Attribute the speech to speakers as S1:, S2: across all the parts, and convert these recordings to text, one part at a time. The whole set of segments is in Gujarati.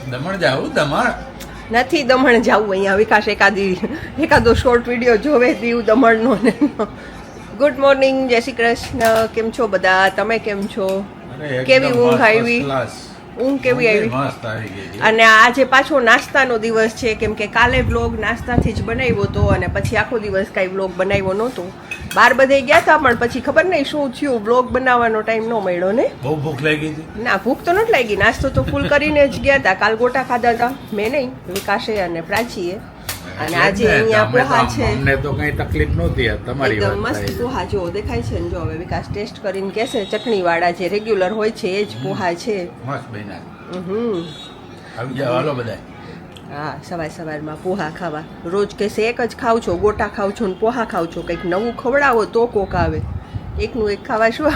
S1: દમણ જાવું દમણ
S2: નથી દમણ જવું. અહીંયા વિકાસ એકાદો શોર્ટ વિડીયો જોવે દીવ દમણનો ને. ગુડ મોર્નિંગ, જય શ્રી કૃષ્ણ. કેમ છો બધા? તમે કેમ છો? કેવી ઊંઘ આવી? ઊંઘ કેવી આવી?
S1: મસ્ત આવી ગઈ.
S2: અને આજે પાછો નાસ્તાનો દિવસ છે, કેમ કે કાલે વ્લોગ નાસ્તાથી જ બનાવ્યો હતો અને પછી આખો દિવસ કાંઈ વ્લોગ બનાવ્યો નહોતો. બહાર બધે ગયા હતા પણ પછી ખબર નહીં શું થયું, વ્લોગ બનાવવાનો ટાઈમ ન મળ્યો ને.
S1: બહુ ભૂખ લાગી હતી.
S2: ના, ભૂખ તો નથી લાગી. નાસ્તો તો ફૂલ કરીને જ ગયા હતા. કાલ ગોટા ખાધા હતા, મેં નહીં, વિકાસે અને પ્રાચીએ. અને આજે અહીંયા પોહા છે.
S1: અમને તો કઈ તકલીફ નહોતી. તમારી
S2: એકદમ મસ્ત પોહા જો દેખાય છે ને. જો હવે વિકાસ ટેસ્ટ કરીને કહેશે. ચટણી વાળા જે રેગ્યુલર હોય છે એ જ પોહા છે.
S1: મસ્ત બન્યા. આવી જાવ હાલો બધા.
S2: હા, સવારમાં પોહા ખાવા. રોજ કહેશે એક જ ખાવ છો, ગોટા ખાવ છો ને પોહા ખાવ છો. કંઈક નવું ખવડાવો તો કોક આવે. એકનું એક ખાવા શું.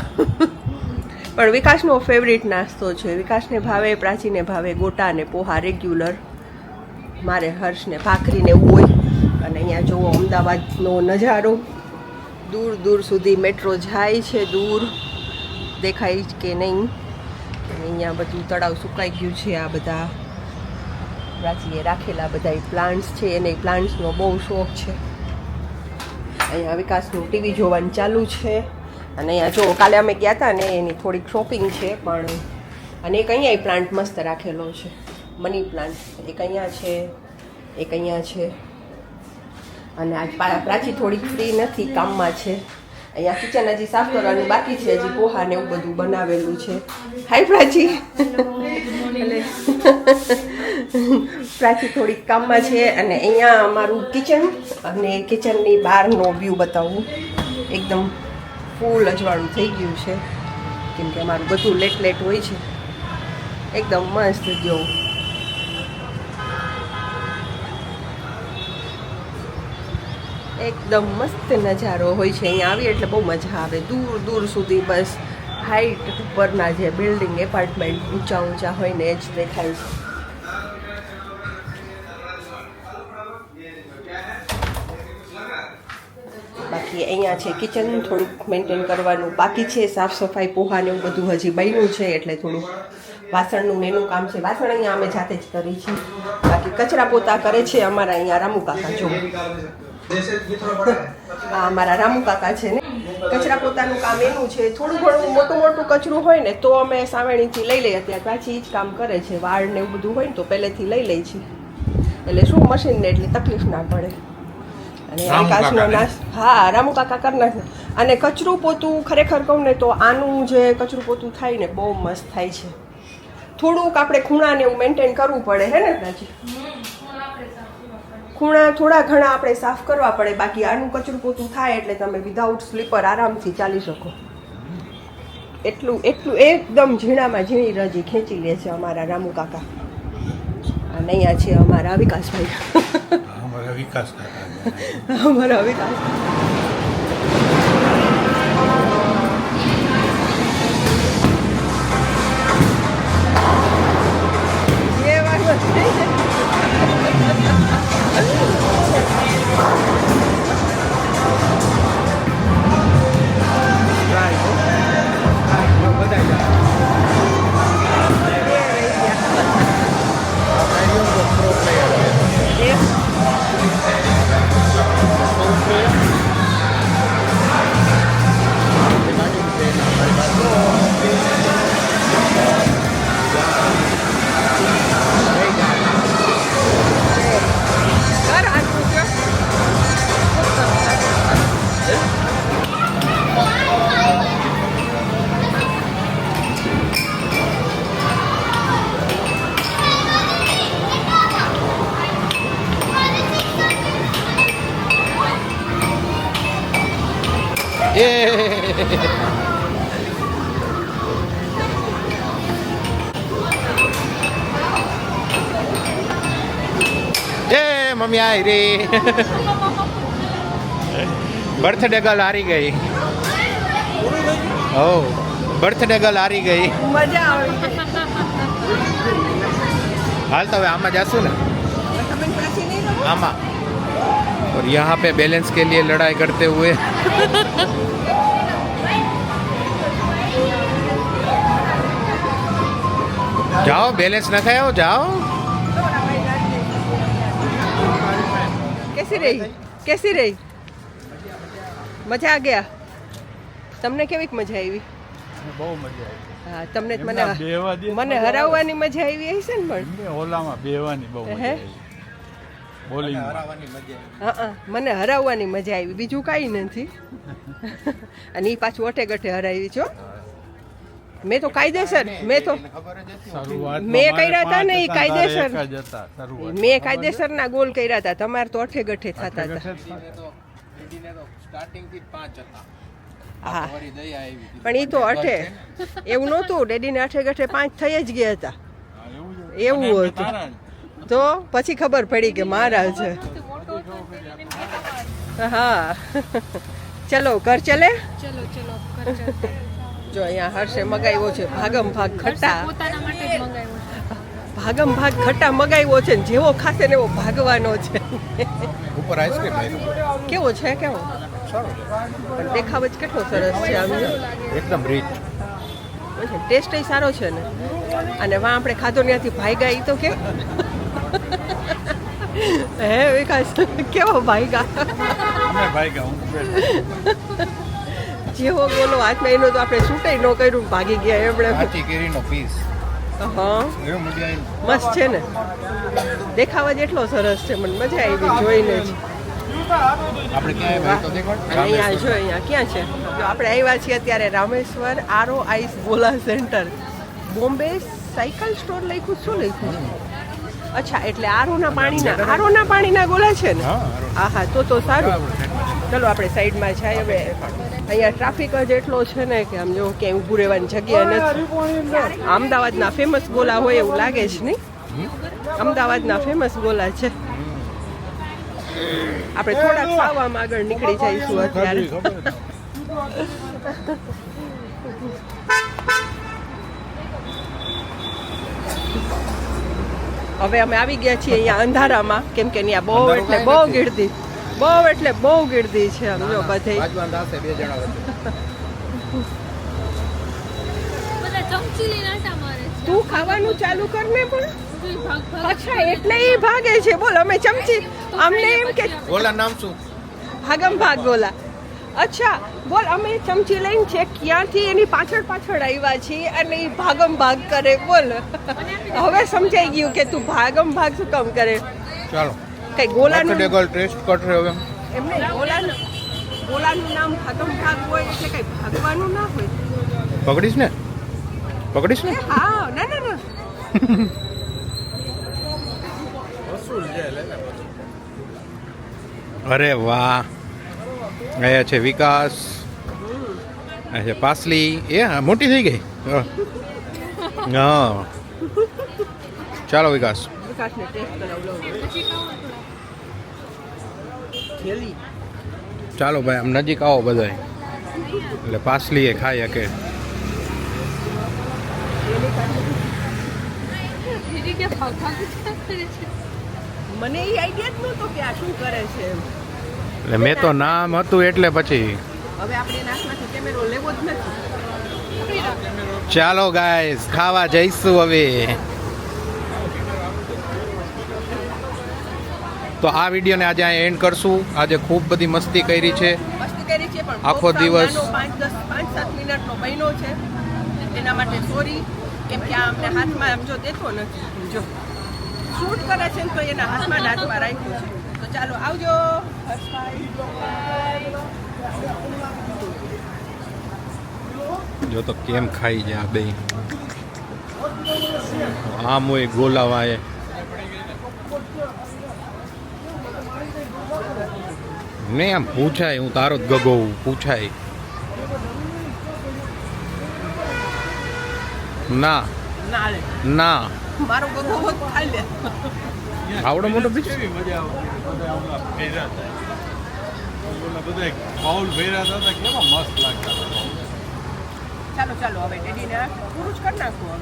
S2: પણ વિકાસનો ફેવરિટ નાસ્તો છે. વિકાસને ભાવે, પ્રાચીને ભાવે ગોટા અને પોહા રેગ્યુલર. મારે હર્ષને ભાખરીને એવું હોય. અને અહીંયા જુઓ અમદાવાદનો નજારો. દૂર દૂર સુધી મેટ્રો જાય છે. દૂર દેખાય કે નહીં. અહીંયા બધું તળાવ સુકાઈ ગયું છે. આ બધા પ્રાચીએ રાખેલા બધા પ્લાન્ટ્સ છે, એને પ્લાન્ટ્સનો બહુ શોખ છે. અહીંયા વિકાસનું ટીવી જોવાનું ચાલુ છે. અને અહીંયા જો કાલે અમે ગયા હતા ને એની થોડીક શોપિંગ છે. પણ અને એક અહીંયા પ્લાન્ટ મસ્ત રાખેલો છે, મની પ્લાન્ટ. એક અહીંયા છે, એક અહીંયા છે. અને આજ પ્રાચી થોડીક ફ્રી નથી, કામમાં છે. અહીંયા કિચન હજી સાફ કરવાનું બાકી છે. હજી પોહા ને એવું બધું બનાવેલું છે. હાય પ્રાચી. પ્રાચી થોડીક કામમાં છે. અને અહીંયા અમારું કિચન અને કિચનની બહારનો વ્યૂ બતાવું. એકદમ ફૂલ અજવાળું થઈ ગયું છે, કેમ કે અમારું બધું લેટ હોય છે. એકદમ મસ્ત જો. એકદમ મસ્ત નજારો હોય છે. અહીંયા આવીએ એટલે બહુ મજા આવે. દૂર દૂર સુધી બસ હાઈટ ઉપરના જે બિલ્ડિંગ એપાર્ટમેન્ટ ઊંચા હોય ને એ જ દેખાય છે. બાકી અહીંયા છે કિચન, થોડુંક મેન્ટેન કરવાનું બાકી છે. સાફ સફાઈ, પોહા ને એવું બધું હજી બન્યું છે એટલે થોડુંક વાસણનું ને એનું કામ છે. વાસણ અહીંયા અમે જાતે જ કરી છે. બાકી કચરા પોતા કરે છે અમારા અહીંયા રામુ કાકા. જો હા, અમારા રામુ કાકા છે ને, કચરા પોતાનું કામ એનું છે. થોડું ઘણું મોટું કચરું હોય ને તો અમે સાવેણીથી લઈ લઈએ. અત્યારે પાછી જ કામ કરે છે. વાળ ને એવું બધું હોય ને તો પહેલેથી લઈ લે છે. એટલે શું મશીનને એટલી તકલીફ ના પડે. અને વિકાસનો હા, રામુ કાકા કરી નાખે. અને કચરું પોતું ખરેખર કહું ને તો આનું જે કચરું પોતું થાય ને બહુ મસ્ત થાય છે. થોડુંક આપણે ખૂણા ને એવું મેન્ટેન કરવું પડે હે ને પ્રાચી? ખૂણા થોડા ઘણા આપણે સાફ કરવા પડે. બાકી આનું કચરું પોતું થાય એટલે તમે વિધાઉટ સ્લીપર આરામથી ચાલી શકો. એટલું એકદમ ઝીણામાં ઝીણી રજી ખેંચી લે છે અમારા રામુ કાકા. અને અહીંયા છે અમારા વિકાસભાઈ. અમારા વિકાસ.
S1: મમ્મી આવી રે. બર્થડે ગર્લ હારી ગઈ. ઓ બર્થડે ગર્લ હારી ગઈ.
S2: મજા આવે.
S1: हाल तो आमा जासू ना आमा। और यहाँ पे बैलेंस के लिए लड़ाई करते हुए જાઓ બેલેન્સ ના ખાયો જાઓ.
S2: કેસી રહી મજા આ ગયા? તમને કેવીક મજા આવી?
S3: બહુ મજા આવી.
S2: હા તમને જ
S3: એમના બેહવા દે
S2: મને હરાવવાની મજા આવી હશે ને પણ
S3: એમને ઓલામાં બેહવાની બહુ મજા
S2: હે?
S3: આવી. બોલિંગમાં.
S2: હા મને હરાવવાની મજા આવી, બીજું કાંઈ નથી. અને એ પાછું અટે ગઠે હરાવી છો. મેં તો કાયદેસર મેં કર્યા હતા ને એ કાયદેસર મેં કાયદેસરના ગોલ કર્યા હતા. તમારે તો અઠે ગઠે થતા હતા. હા પણ એ તો અઠે એવું નહોતું. ડેડીને અઠે ગઠે 5 થઈ જ ગયા હતા એવું હતું. તો પછી ખબર પડી કે મારા છે. હા ચલો ઘર ચલે. જો અહીંયા હર્ષે મગાવ્યો છે ભાગમ ભાગ ખટ્ટા. ભાગમ ભાગ ખટ્ટા મગાવ્યો છે ને જેવો ખાશે ને એવો ભાગવાનો છે.
S1: ઉપર આઈસ્ક્રીમ
S2: કેવો છે કેવો? પણ દેખાવ જ કેટલો સરસ છે આમ
S1: એકદમ રીચ.
S2: ટેસ્ટ સારો છે ને. અને વાં આપણે ખાધો ત્યાંથી ભાગ્યા ઈ તો કે હે વિકાસ કેવો ભાગ્યા? જેવો બોલો હાથમાં એનો તો આપણે છૂટાઈ ન કર્યું ભાગી ગયા એમણે.
S1: કાચી કેરીનો પીસ.
S2: હા મસ્ત છે ને. દેખાવા જ એટલો સરસ છે. મને મજા આવી જોઈને જ.
S1: આપણે ક્યાં તો દેખો
S2: અહીંયા જો અહીંયા ક્યાં છે? જો આપણે આવ્યા છીએ અત્યારે રામેશ્વર આરો આઈસ ગોલા સેન્ટર. બોમ્બે સાયકલ સ્ટોર લખ્યું શું લખ્યું છે? અચ્છા એટલે આરોના પાણીના ગોલા છે ને? હા હા તો સારું. ચલો આપણે સાઈડમાં જાય. હવે અહીંયા ટ્રાફિક જ એટલો છે ને કે આમ જો ક્યાંય ઊભું રહેવાની જગ્યા નથી. અમદાવાદના ફેમસ ગોલા હોય એવું લાગે છે નહીં? અમદાવાદના ફેમસ ગોલા છે. આપણે થોડાક ખાવામાં આગળ નીકળી જઈશું અત્યારે. હવે અમે આવી ગયા છીએ અહીંયા અંધારામાં કેમ કે ત્યાં બહુ એટલે બહુ ગીર્દી છે. આમ જો બધે તું ખાવાનું ચાલુ કર ને પણ. અચ્છા એટલે એ ભાગે છે. બોલ અમે ચમચી અમને એમ કે
S1: ગોલા નામ શું?
S2: ભાગમ ભાગ ગોલા. અચ્છા બોલ અમે ચમચી લઈને છે ક્યાંથી એની પાછળ આવ્યા છીએ અને એ ભાગમ ભાગ કરે. બોલ હવે સમજાઈ ગયું કે તું ભાગમ ભાગ શું કામ કરે.
S1: ચાલો
S2: કઈ ગોલાનું
S1: ટેસ્ટ કટ રહ્યો હવે
S2: એમને ગોલાનું નામ ભાગમ ભાગ હોય એટલે કઈ ભાગવાનું ના હોય.
S1: પકડીશ ને
S2: હા ના
S1: અરે વાહ. અહીંયા છે વિકાસ, આ છે પાસલી. એ મોટી થઈ ગઈ. હા ચાલો વિકાસને
S2: ટેસ્ટ કરાવલો.
S1: ચાલો ભાઈ આમ નજીક આવો બધાય એટલે પાસલી એ ખાઈ શકે.
S2: મને એ આઈડિયા જ નહોતો કે આ શું કરે છે.
S1: એટલે મેં તો નામ હતું એટલે પછી
S2: હવે આપણે નાકમાંથી કેમેરો લેવો જ નથી.
S1: ચાલો ગાઈસ ખાવા જઈશું હવે. તો આ વિડીયોને આજે અહીંયા એન્ડ કરશું. આજે ખૂબ બધી મસ્તી કરી છે.
S2: પણ
S1: આખો દિવસ
S2: 5-7 મિનિટનો બન્યો છે એના માટે સોરી. કેમ કે આ અમને હાથમાં આમ જો દેતો નથી. જો શૂટ કરે છે ને તો એના હાથમાં રાખ્યું છે. તો ચાલો આવજો.
S1: જો તો કેમ ખાઈ જાય બે. આમ હોય ગોલાવાય. નહીં આમ પૂછાય. હું તારો જ ગગો પૂછાય ના ના.
S2: મારો ગગો હોત ખાઈ લે.
S1: આવડો મોટો પીસ.
S2: ચાલો હવે ડેડીને પૂરું જ કરી નાખું.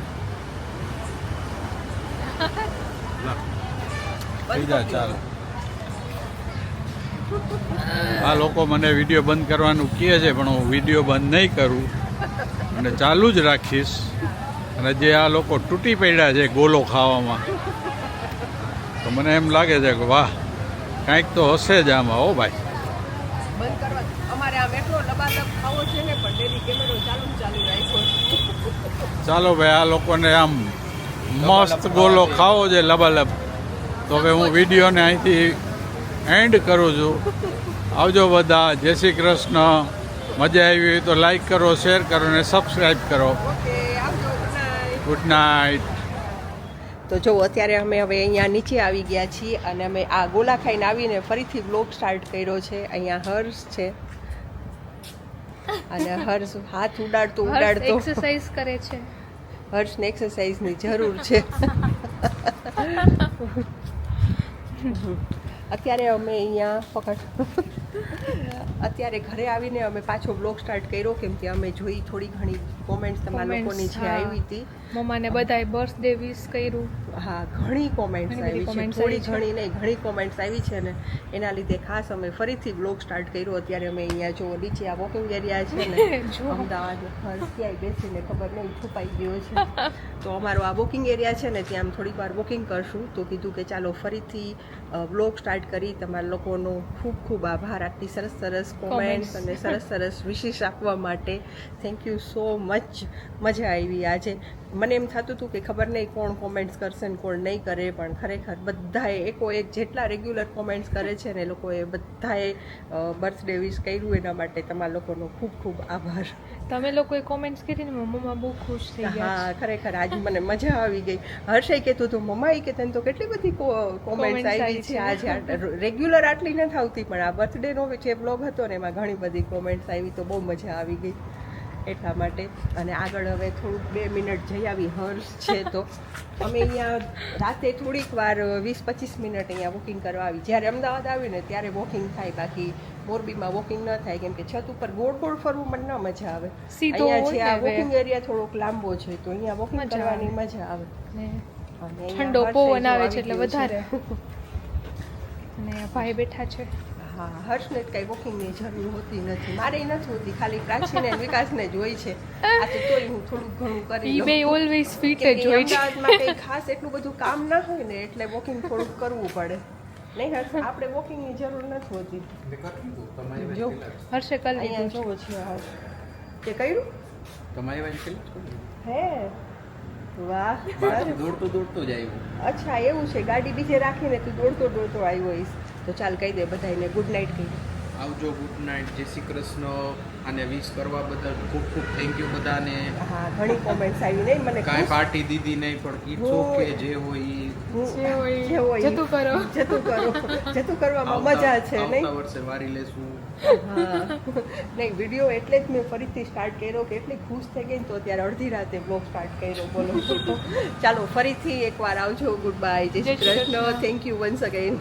S3: ચાલો આ લોકો મને વિડીયો બંધ કરવાનું કહે છે પણ હું વિડીયો બંધ નહીં કરું અને ચાલુ જ રાખીશ. અને જે આ લોકો તૂટી પડ્યા છે ગોલો ખાવામાં, તો મને એમ લાગે છે કે વાહ, કાંઈક તો હશે જ આમાં. હો ભાઈ,
S2: બંધ કરવા અમારે આ મેટ્રો લબાલબ ખાવો છે ને, પણ ડેલી કેમેરો ચાલુ રાખ્યો.
S3: ચાલો ભાઈ, આ લોકોને આમ મસ્ત ગોલો ખાવો છે લબાલબ. તો હવે હું વિડીયોને અહીંથી એન્ડ કરું છું. આવજો બધા, જય શ્રી કૃષ્ણ. મજા આવી હોય તો લાઈક કરો, શેર કરો અને સબસ્ક્રાઈબ કરો.
S2: ઓકે, આવજો.
S3: Good night.
S2: તો જો અત્યારે અમે હવે અહીંયા નીચે આવી ગયા છીએ અને અમે આ ગોલા ખાઈને આવીને ફરીથી બ્લોગ સ્ટાર્ટ કર્યો છે. અહીંયા હર્ષ છે અને હર્ષ હાથ ઉડાડતો
S4: એક્સરસાઇઝ કરે છે.
S2: હર્ષને એક્સરસાઇઝની જરૂર છે. અત્યારે અમે અહીંયા અત્યારે ઘરે આવીને અમે પાછો બ્લોગ સ્ટાર્ટ કર્યો, કેમ કે અમે જોઈ થોડી ઘણી કોમેન્ટ્સ તમારા લોકોની જે આવી હતી.
S4: મમ્માને બધાએ બર્થડે વિશ કર્યું.
S2: હા, ઘણી કોમેન્ટ્સ
S4: ઘણી બધી
S2: આવી છે,
S4: comments
S2: થોડી
S4: આવી છે.
S2: ઘણી નહીં, ઘણી કોમેન્ટ્સ આવી છે ને એના લીધે ખાસ અમે ફરીથી બ્લોગ સ્ટાર્ટ કર્યો. અત્યારે અમે અહીંયા જો નીચે આ વોકિંગ એરિયા છે ને,
S4: જો.
S2: અમદાવાદ હર્ષ ક્યાંય બેસીને ખબર નહીં છુપાઈ ગયો છે. તો અમારો આ વોકિંગ એરિયા છે ને, ત્યાં આમ થોડીક વાર વોકિંગ કરશું. તો કીધું કે ચાલો ફરીથી બ્લોગ સ્ટાર્ટ કરી. તમારા લોકોનો ખૂબ ખૂબ આભાર આટલી સરસ સરસ કોમેન્ટ્સ અને સરસ સરસ વિશેષ આપવા માટે. Thank you so much. મજા આવી આજે. મને એમ થતું હતું કે ખબર નહીં કોણ કોમેન્ટ્સ કરશે ને કોણ નહીં કરે, પણ ખરેખર બધાએ એકો એક જેટલા રેગ્યુલર કોમેન્ટ્સ કરે છે ને, લોકોએ બધાએ બર્થડે વિશ કર્યું. એના માટે તમારા લોકોનો ખૂબ ખૂબ આભાર.
S4: તમે લોકોએ કોમેન્ટ્સ કરી ને મમ્મા બહુ ખુશ થઈ ગયા.
S2: હા, ખરેખર આજ મને મજા આવી ગઈ. હર્ષે કહેતું હતું મમ્મા કે તને તો કેટલી બધી કોમેન્ટ્સ આવી છે આજે. રેગ્યુલર આટલી નથી આવતી, પણ આ બર્થડેનો જે બ્લોગ હતો ને એમાં ઘણી બધી કોમેન્ટ્સ આવી, તો બહુ મજા આવી ગઈ એટલા માટે. અને આગળ હવે થોડુંક 2 મિનિટ જઈ આવી. હર્ષ છે તો અમે અહીંયા રાતે થોડીક વાર 20-25 મિનિટ અહીંયા વોકિંગ કરવા આવી. જ્યારે અમદાવાદ આવ્યું ને ત્યારે વોકિંગ થાય, બાકી મોરબીમાં વોકિંગ ન થાય, કેમ કે છત ઉપર ગોળ ગોળ ફરવું મને ન મજા આવે.
S4: સીધો
S2: અહીંયા છે આ
S4: હોય ને
S2: વોકિંગ એરિયા થોડોક લાંબો છે, તો અહીંયા વોકિંગ
S4: મજા
S2: કરવાની
S4: આવે.
S2: મજા આવે.
S4: ને
S2: અને અહીંયા
S4: ઠંડો
S2: હર્ષે જો
S4: પવન આવે
S2: આવી
S4: છે એટલે
S2: ગયું
S4: વધારે. અને ભાઈ બેઠા છે.
S2: હા, હર્ષને જ કઈ વોકિંગની જરૂર હોતી નથી. મારે નથી હોતી, ખાલી પ્રાચીને અને વિકાસને જ હોય છે. આ તો તોય હું થોડુંક ઘણું કરી
S4: ઈ
S2: લઉં.
S4: બે ઓલવેઝ ફિટ
S2: કેમ
S4: જ
S2: કે
S4: હોય છે.
S2: અમદાવાદમાં કંઈ ખાસ એટલું બધું કામ ના હોય ને, એટલે વોકિંગ થોડુંક કરવું પડે. નહીં હર્ષ, આપણે વોકિંગની જરૂર નથી હોતી. જો
S4: હર્ષે કરી
S2: અહીંયા
S4: લીધું.
S2: જોવો છે હર્ષ તે કર્યું. હે વાહ,
S1: દોડતો જ આવ્યું.
S2: અચ્છા એવું છે. ગાડી બીજે રાખીને તું દોડતો આવ્યો હોઈશ. તો ચાલ કહી દે બધાને ગુડ નાઇટ કહી દે.
S1: આવજો, ગુડ નાઇટ, જય શ્રી કૃષ્ણ. અને વિશ કરવા બદલ ખૂબ ખૂબ થેન્ક યુ બધાને.
S2: હા, ઘણી કોમેન્ટ્સ આવી. નહીં મને
S1: કાંઈ પાર્ટી દીધી નહીં, પણ ઇટ્સ ઓકે, જે હોય ઈ.
S4: જે હોય
S2: જે હોય
S4: જતું કરો.
S2: જતું કરવામાં મજા છે. નહીં
S1: આવતા વર્ષે વારી લેશું.
S2: હા, નહીં વિડીયો એટલે જ મેં ફરીથી સ્ટાર્ટ કર્યો કે એટલી ખુશ થઈ ગઈ ને, તો અત્યારે અડધી રાતે બ્લોગ સ્ટાર્ટ કર્યો. બોલો. ચાલો ફરીથી એકવાર આવજો. ગુડ બાય, જય Shri Krishna. Thank you once again.